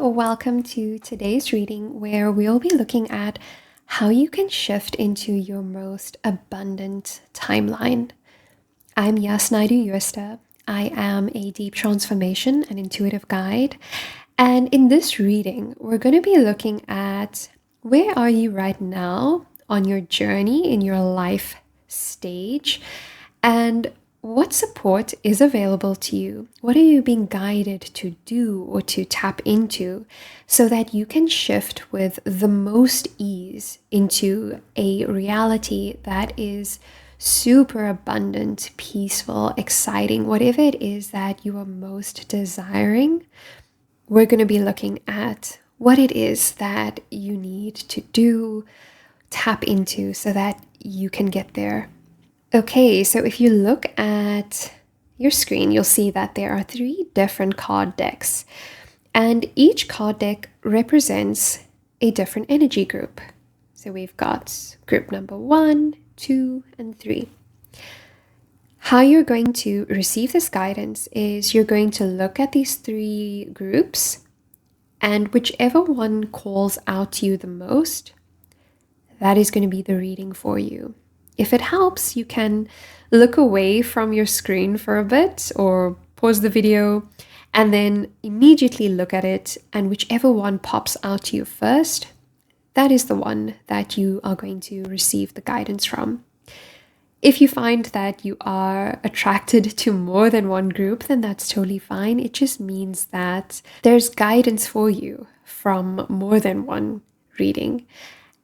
welcome to today's reading where we'll be looking at how you can shift into your most abundant timeline. I'm Naidoo-Jooste. I am a deep transformation and intuitive guide. And in this reading, we're going to be looking at where are you right now on your journey in your life stage, and what support is available to you? What are you being guided to do or to tap into so that you can shift with the most ease into a reality that is super abundant, peaceful, exciting, whatever it is that you are most desiring? We're going to be looking at what it is that you need to do, tap into so that you can get there. Okay, so if you look at your screen, you'll see that there are 3 different card decks, and each card deck represents a different energy group. So we've got group number 1, 2, and 3. How you're going to receive this guidance is you're going to look at these 3 groups, and whichever one calls out to you the most, that is going to be the reading for you. If it helps, you can look away from your screen for a bit or pause the video and then immediately look at it, and whichever one pops out to you first, that is the one that you are going to receive the guidance from. If you find that you are attracted to more than one group, then that's totally fine. It just means that there's guidance for you from more than one reading.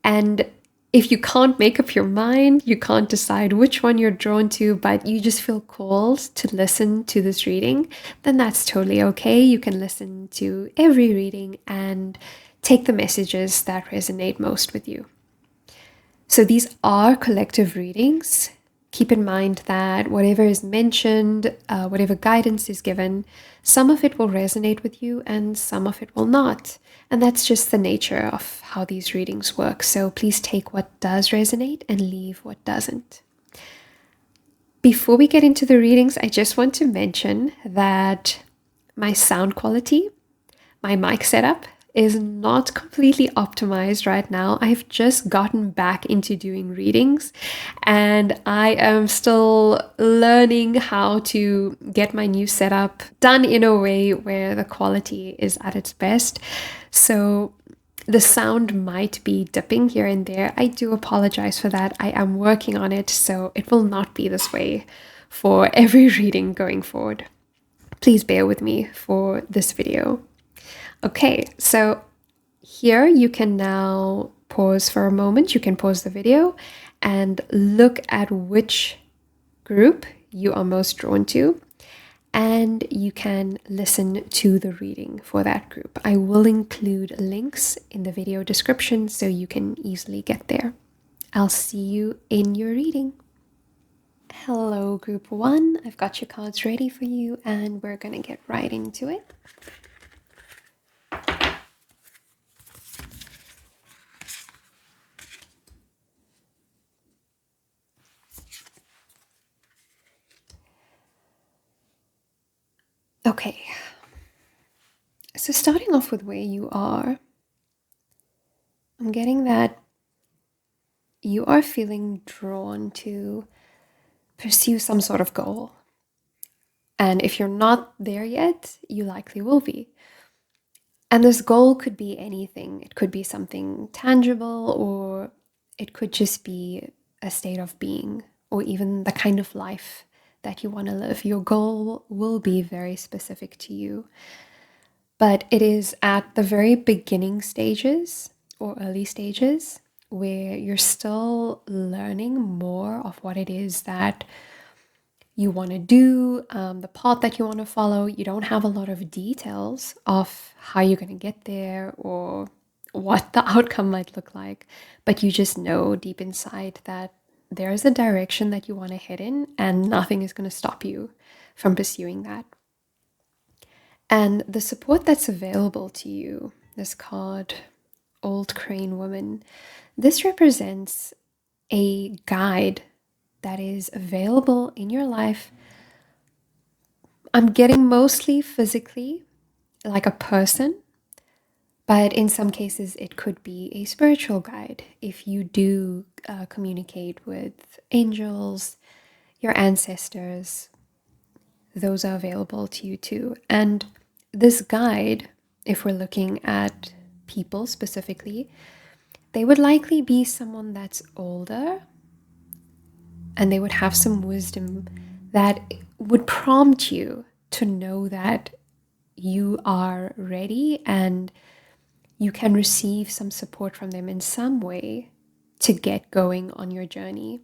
And if you can't make up your mind, you can't decide which one you're drawn to, but you just feel called to listen to this reading, then that's totally okay. You can listen to every reading and take the messages that resonate most with you. So these are collective readings. Keep in mind that whatever is mentioned, whatever guidance is given, some of it will resonate with you and some of it will not. And that's just the nature of how these readings work. So please take what does resonate and leave what doesn't. Before we get into the readings, I just want to mention that my sound quality, my mic setup, is not completely optimized right now. I've just gotten back into doing readings and I am still learning how to get my new setup done in a way where the quality is at its best. So the sound might be dipping here and there. I do apologize for that. I am working on it, so it will not be this way for every reading going forward. Please bear with me for this video. Okay, so here you can now pause for a moment. You can pause the video and look at which group you are most drawn to, and you can listen to the reading for that group. I will include links in the video description so you can easily get there. I'll see you in your reading. Hello, group 1. I've got your cards ready for you and we're going to get right into it. Okay, so starting off with where you are, I'm getting that you are feeling drawn to pursue some sort of goal. And if you're not there yet, you likely will be. And this goal could be anything. It could be something tangible, or it could just be a state of being, or even the kind of life that you want to live. Your goal will be very specific to you, but it is at the very beginning stages or early stages where you're still learning more of what it is that you want to do, the path that you want to follow. You don't have a lot of details of how you're going to get there or what the outcome might look like, but you just know deep inside that there is a direction that you want to head in and nothing is going to stop you from pursuing that. And the support that's available to you, this card, Old Crane Woman, this represents a guide that is available in your life. I'm getting mostly physically, like a person, But in some cases, it could be a spiritual guide. If you do communicate with angels, your ancestors, those are available to you too. And this guide, if we're looking at people specifically, they would likely be someone that's older, and they would have some wisdom that would prompt you to know that you are ready and you can receive some support from them in some way to get going on your journey.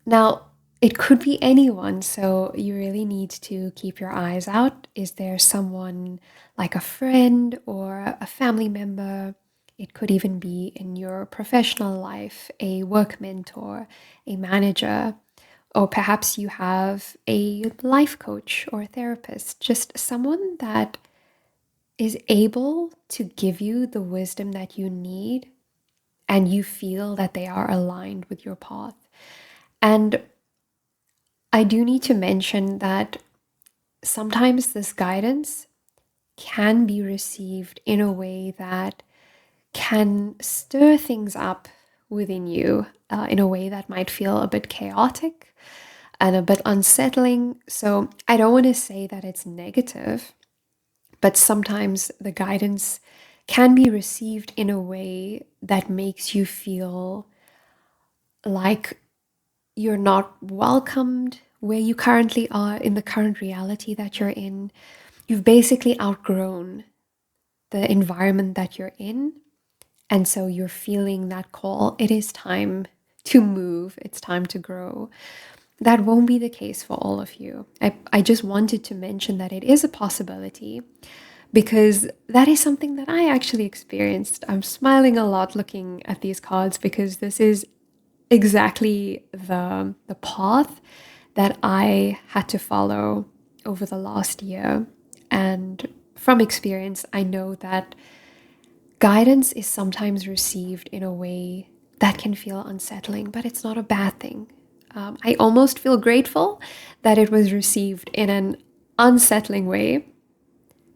Now, it could be anyone, so you really need to keep your eyes out. Is there someone like a friend or a family member? It could even be in your professional life, a work mentor, a manager, or perhaps you have a life coach or a therapist, just someone that is able to give you the wisdom that you need and you feel that they are aligned with your path. And I do need to mention that sometimes this guidance can be received in a way that can stir things up within you in a way that might feel a bit chaotic and a bit unsettling. So I don't want to say that it's negative, but sometimes the guidance can be received in a way that makes you feel like you're not welcomed where you currently are in the current reality that you're in. You've basically outgrown the environment that you're in. And so you're feeling that call. It is time to move. It's time to grow. That won't be the case for all of you. I just wanted to mention that it is a possibility because that is something that I actually experienced. I'm smiling a lot looking at these cards because this is exactly the path that I had to follow over the last year. And from experience, I know that guidance is sometimes received in a way that can feel unsettling, but it's not a bad thing. I almost feel grateful that it was received in an unsettling way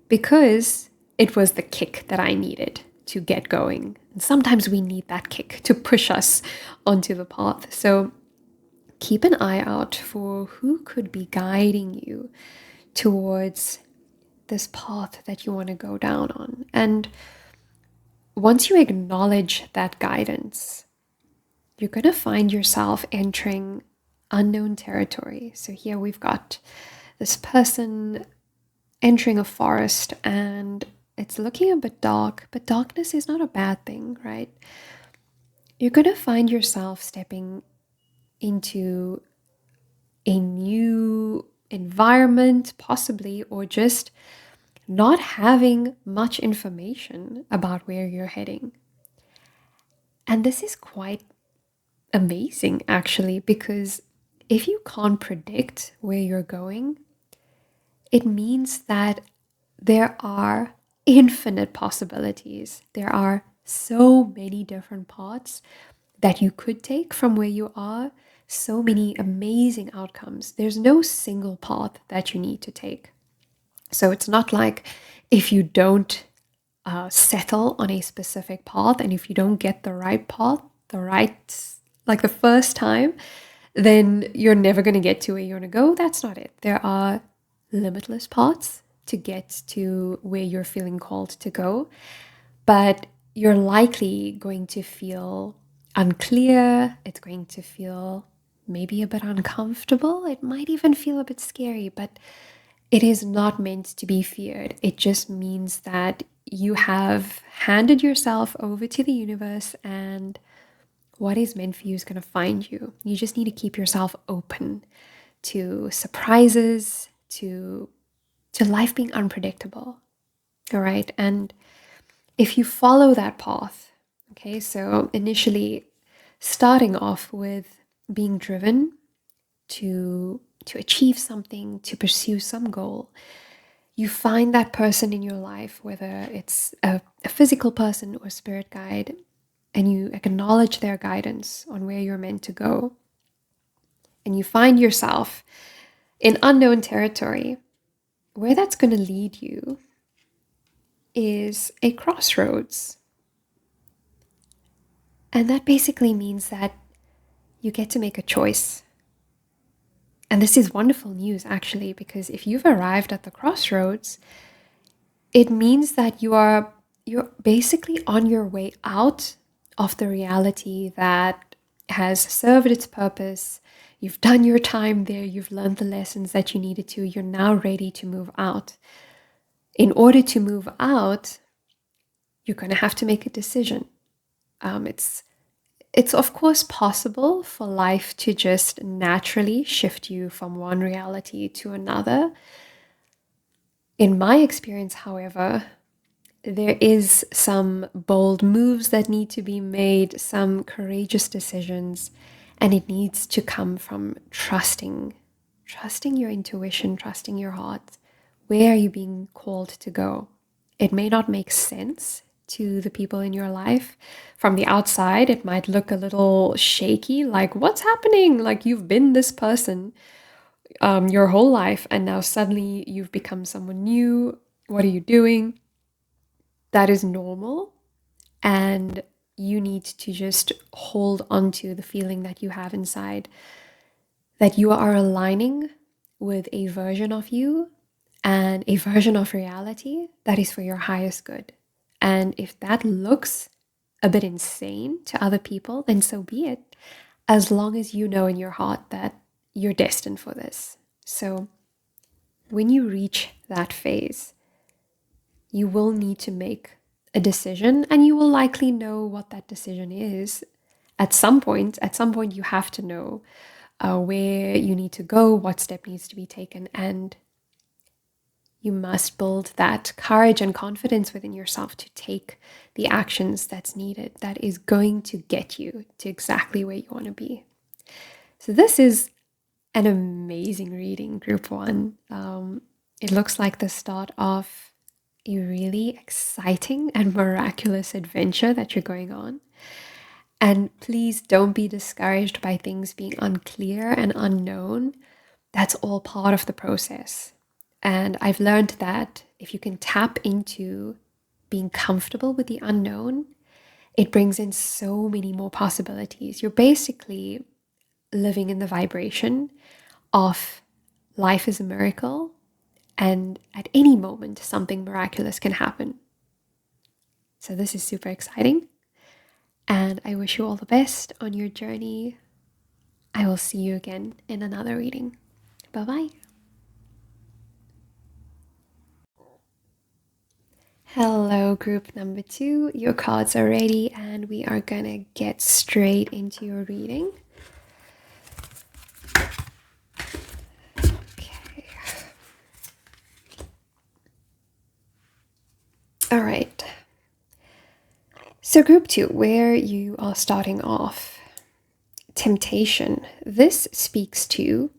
because it was the kick that I needed to get going. And sometimes we need that kick to push us onto the path. So keep an eye out for who could be guiding you towards this path that you want to go down on. And once you acknowledge that guidance, you're going to find yourself entering unknown territory. So here we've got this person entering a forest and it's looking a bit dark, but darkness is not a bad thing, right? You're going to find yourself stepping into a new environment, possibly, or just not having much information about where you're heading. And this is quite amazing, actually, because if you can't predict where you're going, it means that there are infinite possibilities. There are so many different paths that you could take from where you are, so many amazing outcomes. There's no single path that you need to take. So it's not like if you don't settle on a specific path and if you don't get the right path, like the first time, then you're never going to get to where you want to go. That's not it. There are limitless paths to get to where you're feeling called to go, but you're likely going to feel unclear. It's going to feel maybe a bit uncomfortable. It might even feel a bit scary, but it is not meant to be feared. It just means that you have handed yourself over to the universe and what is meant for you is going to find you. You just need to keep yourself open to surprises, to life being unpredictable. All right. And if you follow that path, okay, so initially starting off with being driven to achieve something, to pursue some goal, you find that person in your life, whether it's a physical person or a spirit guide, and you acknowledge their guidance on where you're meant to go, and you find yourself in unknown territory, where that's going to lead you is a crossroads. And that basically means that you get to make a choice. And this is wonderful news, actually, because if you've arrived at the crossroads, it means that you're basically on your way out of the reality that has served its purpose. You've done your time there, you've learned the lessons that you needed to, you're now ready to move out. In order to move out, you're going to have to make a decision. It's of course possible for life to just naturally shift you from one reality to another. In my experience, however, there is some bold moves that need to be made, some courageous decisions, and it needs to come from trusting your intuition, trusting your heart. Where are you being called to go? It may not make sense to the people in your life. From the outside, it might look a little shaky, like, what's happening? Like, you've been this person your whole life, and now suddenly you've become someone new. What are you doing? That is normal, and you need to just hold on to the feeling that you have inside, that you are aligning with a version of you and a version of reality that is for your highest good. And if that looks a bit insane to other people, then so be it, as long as you know in your heart that you're destined for this. So when you reach that phase, you will need to make a decision, and you will likely know what that decision is. At some point, you have to know where you need to go, what step needs to be taken, and you must build that courage and confidence within yourself to take the actions that's needed, that is going to get you to exactly where you want to be. So this is an amazing reading, group one. It looks like the start of a really exciting and miraculous adventure that you're going on. And please don't be discouraged by things being unclear and unknown. That's all part of the process. And I've learned that if you can tap into being comfortable with the unknown, it brings in so many more possibilities. You're basically living in the vibration of life is a miracle, and at any moment, something miraculous can happen. So this is super exciting, and I wish you all the best on your journey. I will see you again in another reading. Bye-bye. Hello, group number 2. Your cards are ready, and we are gonna get straight into your reading. Okay. All right. So group 2, where you are starting off. Temptation. This speaks to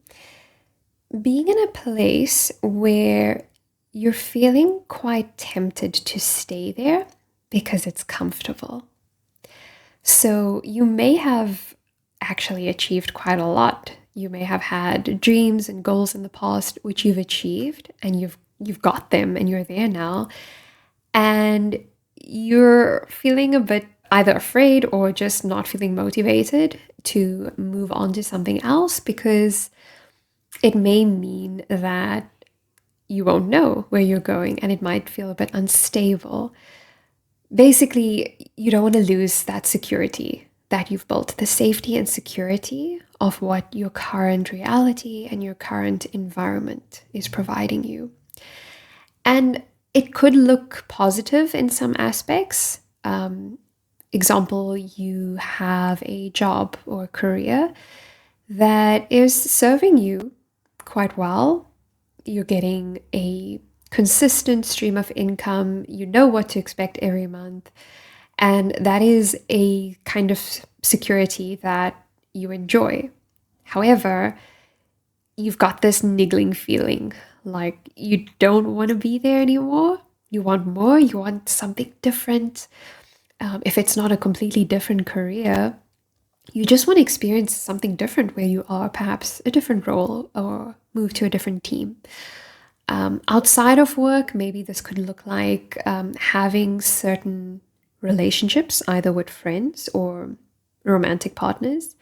being in a place where you're feeling quite tempted to stay there because it's comfortable. So you may have actually achieved quite a lot. You may have had dreams and goals in the past which you've achieved, and you've got them and you're there now. And you're feeling a bit either afraid or just not feeling motivated to move on to something else, because it may mean that you won't know where you're going and it might feel a bit unstable. Basically, you don't want to lose that security that you've built, the safety and security of what your current reality and your current environment is providing you. And it could look positive in some aspects. Example, you have a job or a career that is serving you quite well. You're getting a consistent stream of income. You know what to expect every month. And that is a kind of security that you enjoy. However, you've got this niggling feeling like you don't want to be there anymore. You want more. You want something different. If it's not a completely different career, you just want to experience something different where you are perhaps a different role or move to a different team. Outside of work, maybe this could look like having certain relationships, either with friends or romantic partners.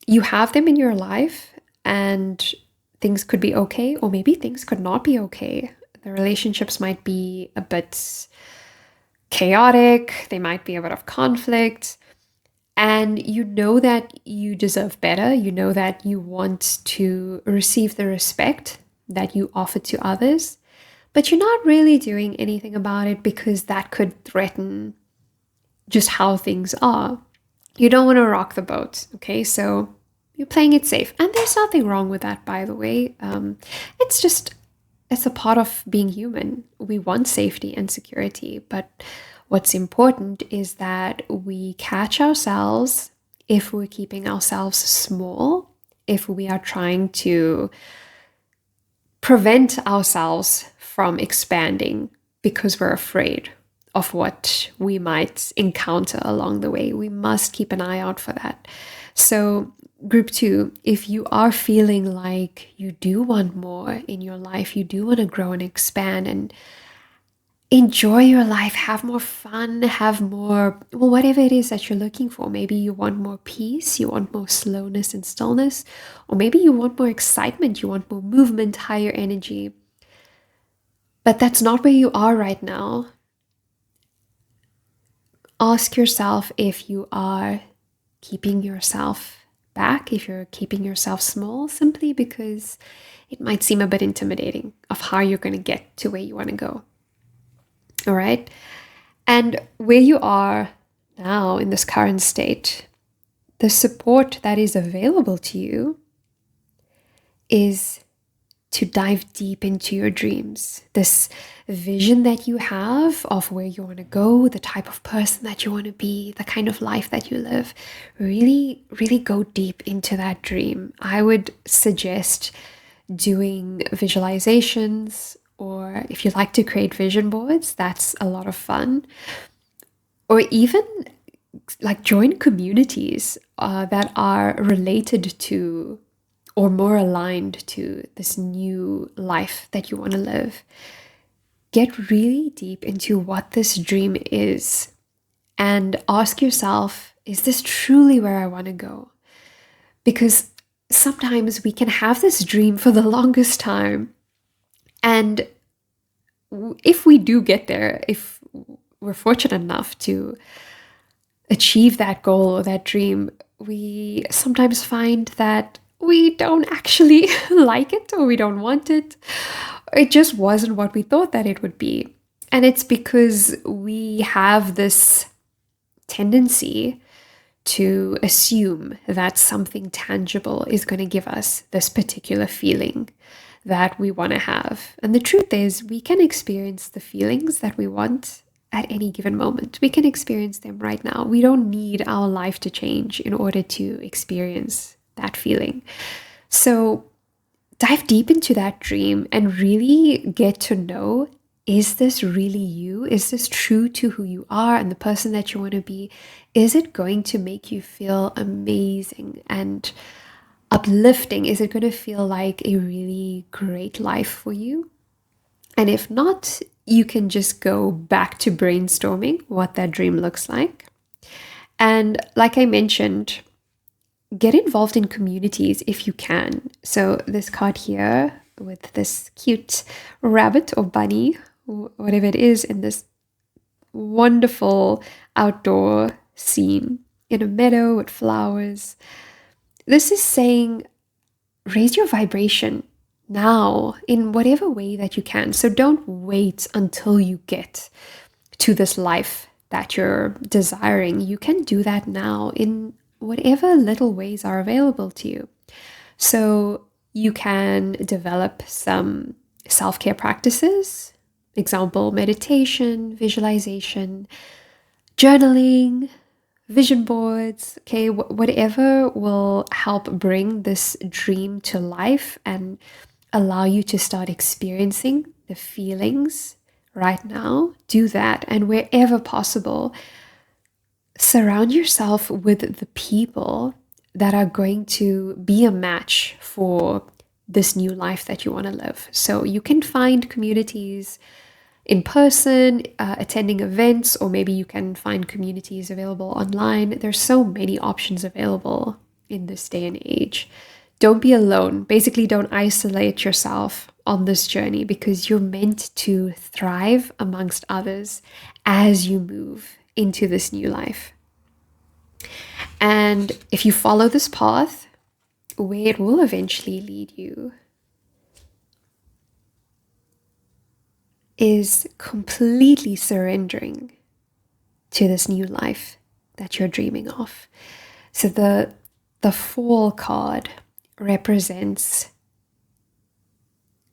You have them in your life and things could be okay, or maybe things could not be okay. The relationships might be a bit chaotic, they might be a bit of conflict, and you know that you deserve better. You know that you want to receive the respect that you offer to others, but you're not really doing anything about it because that could threaten just how things are. You don't want to rock the boat, okay? So you're playing it safe. And there's nothing wrong with that, by the way. It's a part of being human. We want safety and security, but what's important is that we catch ourselves if we're keeping ourselves small, if we are trying to prevent ourselves from expanding because we're afraid of what we might encounter along the way. We must keep an eye out for that. So, group 2, if you are feeling like you do want more in your life, you do want to grow and expand and enjoy your life, have more fun, have more, well, whatever it is that you're looking for. Maybe you want more peace, you want more slowness and stillness, or maybe you want more excitement, you want more movement, higher energy. But that's not where you are right now. Ask yourself if you are keeping yourself back, if you're keeping yourself small, simply because it might seem a bit intimidating of how you're going to get to where you want to go. All right. And where you are now in this current state, the support that is available to you is to dive deep into your dreams. This vision that you have of where you want to go, the type of person that you want to be, the kind of life that you live, really, really go deep into that dream. I would suggest doing visualizations, or if you like to create vision boards, that's a lot of fun. Or even like join communities that are related to or more aligned to this new life that you want to live. Get really deep into what this dream is and ask yourself, is this truly where I want to go? Because sometimes we can have this dream for the longest time, and if we do get there, if we're fortunate enough to achieve that goal or that dream, we sometimes find that we don't actually like it, or we don't want it. It just wasn't what we thought that it would be. And it's because we have this tendency to assume that something tangible is going to give us this particular feeling that we want to have. And the truth is, we can experience the feelings that we want at any given moment. We can experience them right now. We don't need our life to change in order to experience that feeling. So dive deep into that dream and really get to know, is this really you? Is this true to who you are and the person that you want to be? Is it going to make you feel amazing and uplifting? Is it going to feel like a really great life for you? And if not, you can just go back to brainstorming what that dream looks like. And like I mentioned, get involved in communities if you can. So this card here with this cute rabbit or bunny, whatever it is, in this wonderful outdoor scene in a meadow with flowers. This is saying, raise your vibration now in whatever way that you can. So don't wait until you get to this life that you're desiring. You can do that now in whatever little ways are available to you. So you can develop some self-care practices, example, meditation, visualization, journaling, vision boards, okay, whatever will help bring this dream to life and allow you to start experiencing the feelings right now. Do that. And wherever possible, surround yourself with the people that are going to be a match for this new life that you want to live. So you can find communities in person, attending events, or maybe you can find communities available online. There's so many options available in this day and age. Don't be alone. Basically, don't isolate yourself on this journey, because you're meant to thrive amongst others as you move into this new life. And if you follow this path, where it will eventually lead you is completely surrendering to this new life that you're dreaming of. So the Fall card represents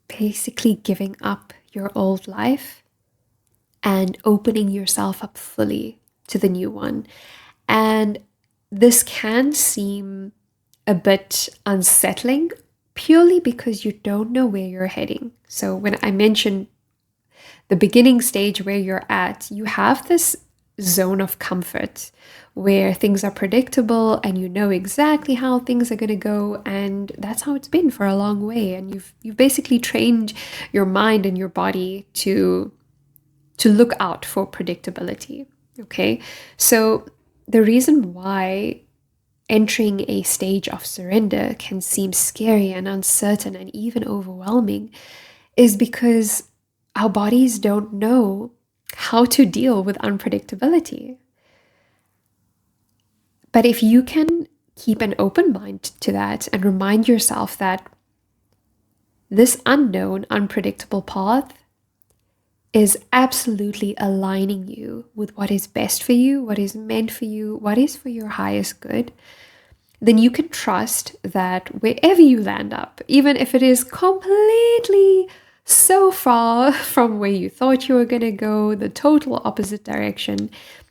basically giving up your old life and opening yourself up fully to the new one. And this can seem a bit unsettling purely because you don't know where you're heading. So when I mentioned the beginning stage where you're at, you have this zone of comfort where things are predictable and you know exactly how things are going to go, and that's how it's been for a long way. And you've basically trained your mind and your body to look out for predictability. Okay, so the reason why entering a stage of surrender can seem scary and uncertain and even overwhelming is because our bodies don't know how to deal with unpredictability. But if you can keep an open mind to that and remind yourself that this unknown, unpredictable path is absolutely aligning you with what is best for you, what is meant for you, what is for your highest good, then you can trust that wherever you land up, even if it is completely so far from where you thought you were going to go, the total opposite direction,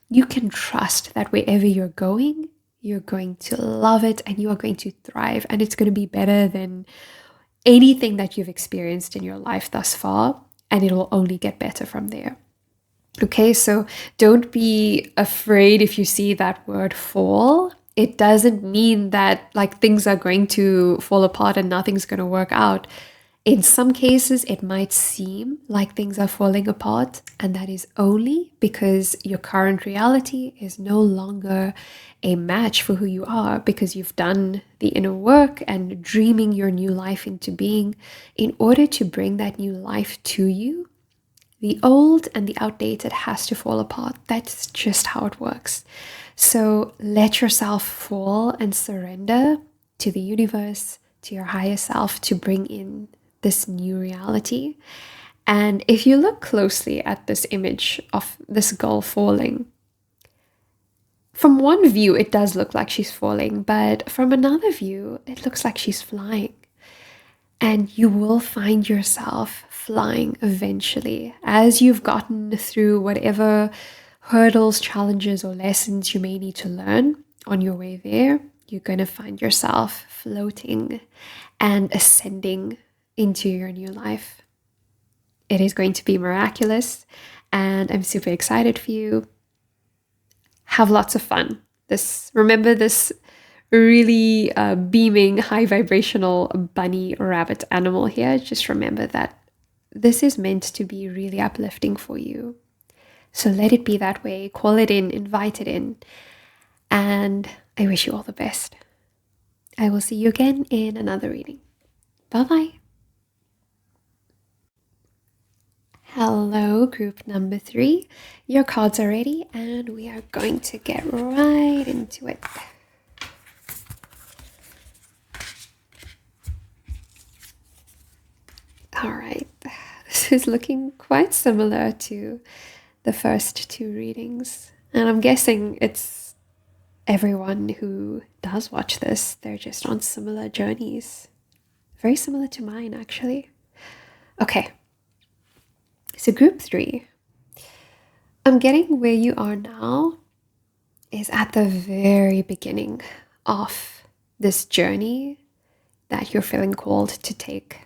you can trust that wherever you're going to love it and you are going to thrive, and it's going to be better than anything that you've experienced in your life thus far, and it will only get better from there. Okay, so don't be afraid if you see that word fall. It doesn't mean that like things are going to fall apart and nothing's going to work out. In some cases, it might seem like things are falling apart, and that is only because your current reality is no longer a match for who you are, because you've done the inner work and dreaming your new life into being. In order to bring that new life to you, the old and the outdated has to fall apart. That's just how it works. So let yourself fall and surrender to the universe, to your higher self, to bring in this new reality. And if you look closely at this image of this girl falling, from one view it does look like she's falling, but from another view it looks like she's flying. And you will find yourself flying eventually as you've gotten through whatever hurdles, challenges, or lessons you may need to learn on your way there. You're going to find yourself floating and ascending into your new life. It is going to be miraculous, and I'm super excited for you. Have lots of fun. Remember this really beaming, high vibrational bunny rabbit animal here. Just remember that this is meant to be really uplifting for you. So let it be that way. Call it in, invite it in. And I wish you all the best. I will see you again in another reading. Bye-bye. Hello, group number 3. Your cards are ready and we are going to get right into it. All right, this is looking quite similar to the first 2 readings. And I'm guessing it's everyone who does watch this. They're just on similar journeys. Very similar to mine, actually. Okay. So group 3, I'm getting where you are now is at the very beginning of this journey that you're feeling called to take.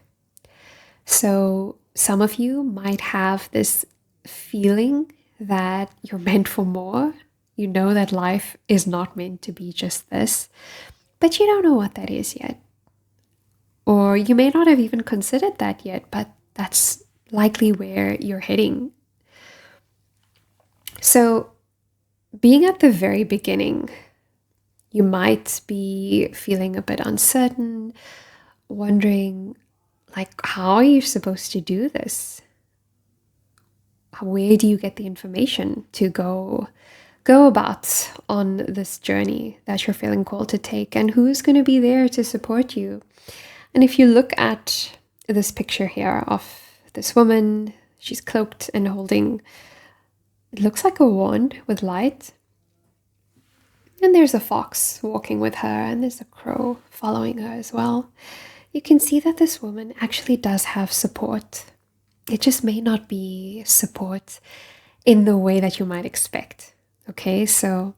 So some of you might have this feeling that you're meant for more. You know that life is not meant to be just this, but you don't know what that is yet. Or you may not have even considered that yet, but that's likely where you're heading. So, being at the very beginning, you might be feeling a bit uncertain, wondering, like, how are you supposed to do this? Where do you get the information to go about on this journey that you're feeling called to take? And who's going to be there to support you? And if you look at this picture here of this woman, she's cloaked and holding, it looks like a wand with light. And there's a fox walking with her, and there's a crow following her as well. You can see that this woman actually does have support. It just may not be support in the way that you might expect. Okay, so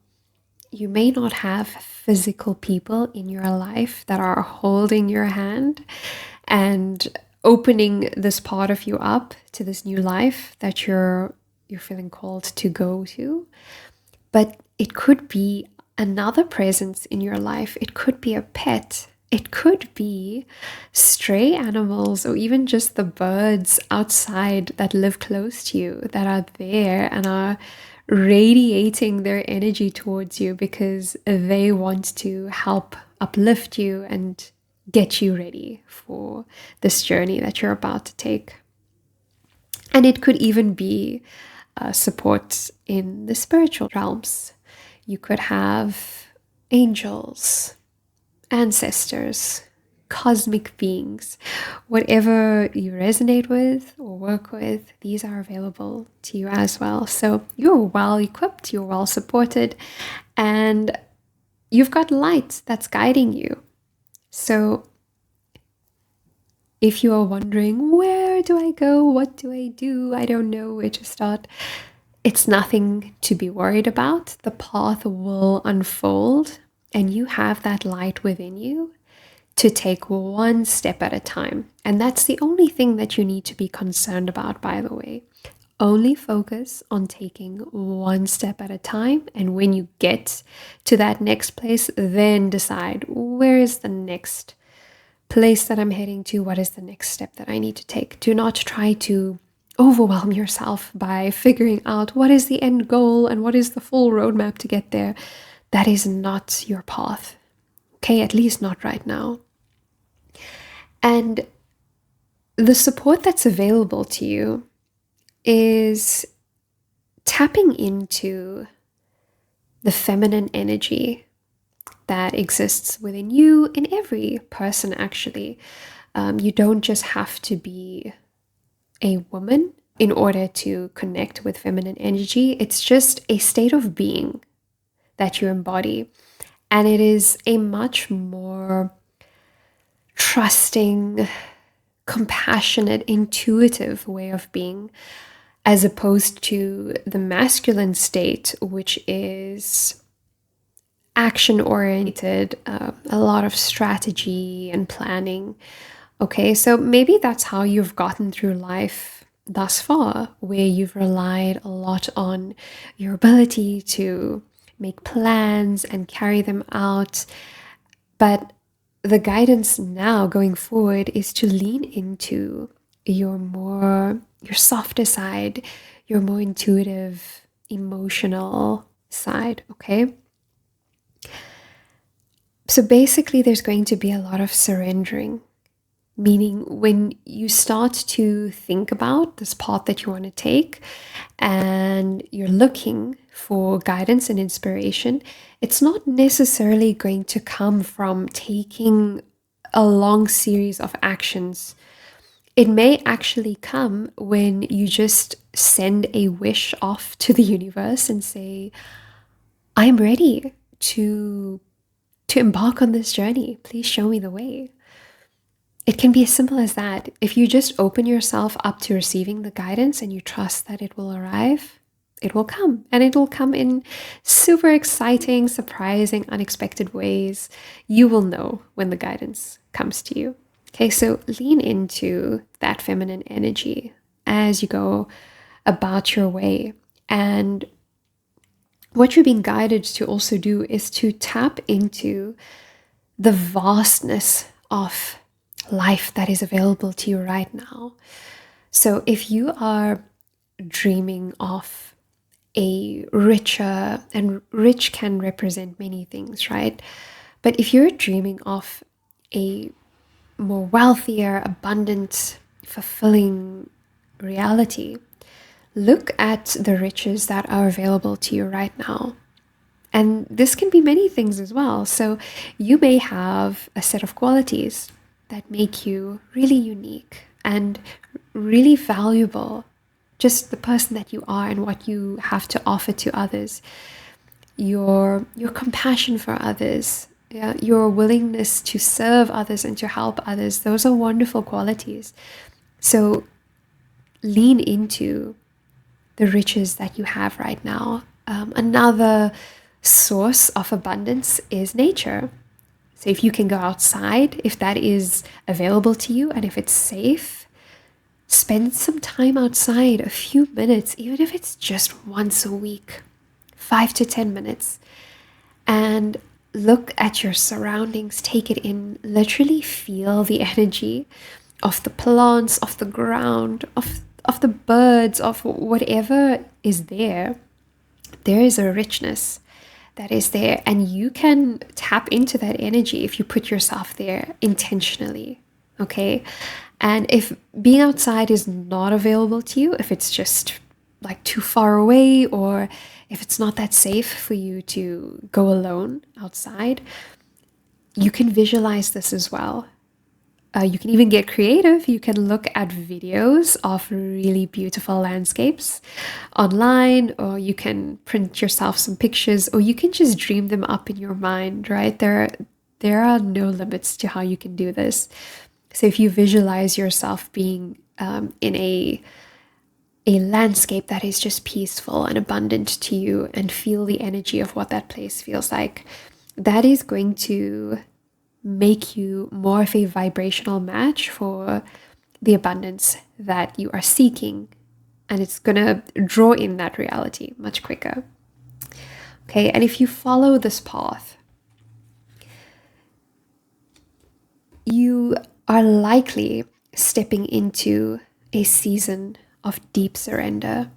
you may not have physical people in your life that are holding your hand and opening this part of you up to this new life that you're feeling called to go to. But it could be another presence in your life. It could be a pet. It could be stray animals, or even just the birds outside that live close to you that are there and are radiating their energy towards you because they want to help uplift you and get you ready for this journey that you're about to take. And it could even be support in the spiritual realms. You could have angels, ancestors, cosmic beings, whatever you resonate with or work with, these are available to you as well. So you're well equipped, you're well supported, and you've got light that's guiding you. So if you are wondering, where do I go? What do I do? I don't know where to start. It's nothing to be worried about. The path will unfold, and you have that light within you to take one step at a time. And that's the only thing that you need to be concerned about, by the way. Only focus on taking one step at a time. And when you get to that next place, then decide, where is the next place that I'm heading to? What is the next step that I need to take? Do not try to overwhelm yourself by figuring out what is the end goal and what is the full roadmap to get there. That is not your path. Okay, at least not right now. And the support that's available to you is tapping into the feminine energy that exists within you, in every person actually. You don't just have to be a woman in order to connect with feminine energy. It's just a state of being that you embody. And it is a much more trusting, compassionate, intuitive way of being, as opposed to the masculine state, which is action oriented, a lot of strategy and planning. Okay, so maybe that's how you've gotten through life thus far, where you've relied a lot on your ability to make plans and carry them out. But the guidance now going forward is to lean into your softer side, your more intuitive, emotional side, okay? So basically, there's going to be a lot of surrendering, meaning when you start to think about this path that you want to take and you're looking for guidance and inspiration, it's not necessarily going to come from taking a long series of actions. It may actually come when you just send a wish off to the universe and say, I'm ready to embark on this journey. Please show me the way. It can be as simple as that. If you just open yourself up to receiving the guidance and you trust that it will arrive, it will come. And it will come in super exciting, surprising, unexpected ways. You will know when the guidance comes to you. Okay, so lean into that feminine energy as you go about your way. And what you're being guided to also do is to tap into the vastness of life that is available to you right now. So if you are dreaming of a richer, and rich can represent many things, right? But if you're dreaming of a more wealthier, abundant, fulfilling reality, look at the riches that are available to you right now. And this can be many things as well. So you may have a set of qualities that make you really unique and really valuable, just the person that you are and what you have to offer to others. Your compassion for others, yeah, your willingness to serve others and to help others, those are wonderful qualities. So lean into the riches that you have right now. Another source of abundance is nature. So if you can go outside, if that is available to you and if it's safe, spend some time outside, a few minutes, even if it's just once a week, 5 to 10 minutes, and look at your surroundings, take it in, literally feel the energy of the plants, of the ground, of the birds, of whatever is there. There is a richness that is there, and you can tap into that energy if you put yourself there intentionally. Okay. And if being outside is not available to you, if it's just like too far away, or if it's not that safe for you to go alone outside, you can visualize this as well. You can even get creative. You can look at videos of really beautiful landscapes online, or you can print yourself some pictures, or you can just dream them up in your mind, right? There are no limits to how you can do this. So if you visualize yourself being in a landscape that is just peaceful and abundant to you, and feel the energy of what that place feels like, that is going to make you more of a vibrational match for the abundance that you are seeking. And it's going to draw in that reality much quicker. Okay, and if you follow this path, you are likely stepping into a season of deep surrender.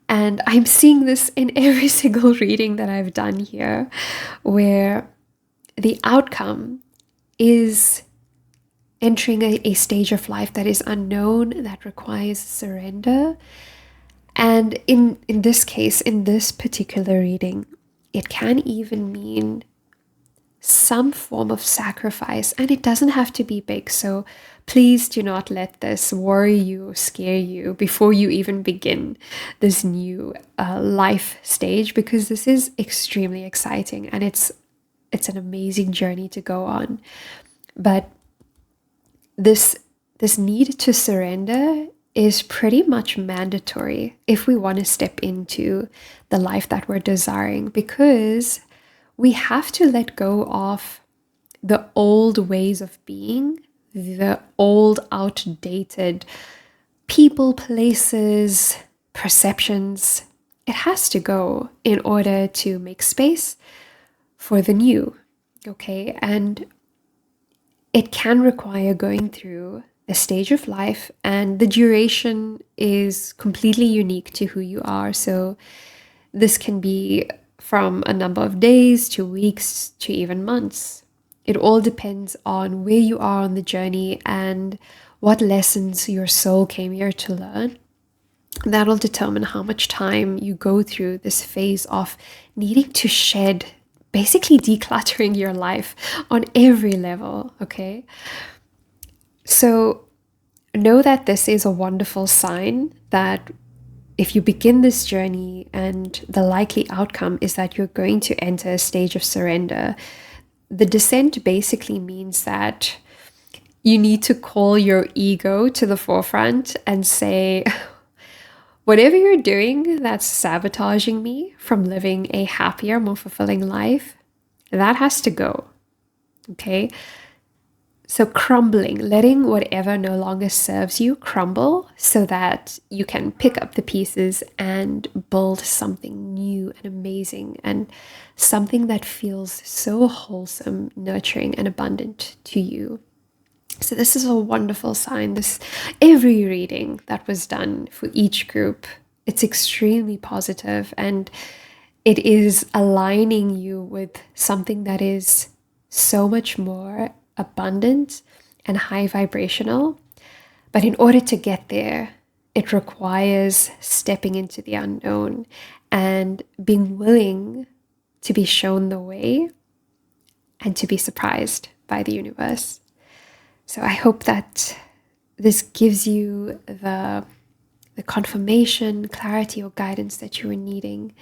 And I'm seeing this in every single reading that I've done here, where the outcome is entering a stage of life that is unknown, that requires surrender. And in this case, in this particular reading, it can even mean some form of sacrifice, and it doesn't have to be big. So please do not let this worry you or scare you before you even begin this new life stage, because this is extremely exciting and it's an amazing journey to go on. But this need to surrender is pretty much mandatory if we want to step into the life that we're desiring, because we have to let go of the old ways of being, the old outdated people, places, perceptions. It has to go in order to make space for the new. Okay. And it can require going through a stage of life, and the duration is completely unique to who you are. So this can be from a number of days to weeks to even months. It all depends on where you are on the journey and what lessons your soul came here to learn. That'll determine how much time you go through this phase of needing to shed, basically decluttering your life on every level, okay? So know that this is a wonderful sign that if you begin this journey and the likely outcome is that you're going to enter a stage of surrender, the descent basically means that you need to call your ego to the forefront and say, whatever you're doing that's sabotaging me from living a happier, more fulfilling life, that has to go. Okay? So crumbling, letting whatever no longer serves you crumble so that you can pick up the pieces and build something new and amazing, and something that feels so wholesome, nurturing, and abundant to you. So this is a wonderful sign. This every reading that was done for each group, it's extremely positive, and it is aligning you with something that is so much more abundant and high vibrational. But in order to get there, it requires stepping into the unknown and being willing to be shown the way and to be surprised by the universe. So I hope that this gives you the confirmation, clarity, or guidance that you were needing.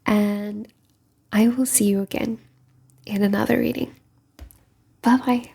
And I will see you again in another reading. Bye bye.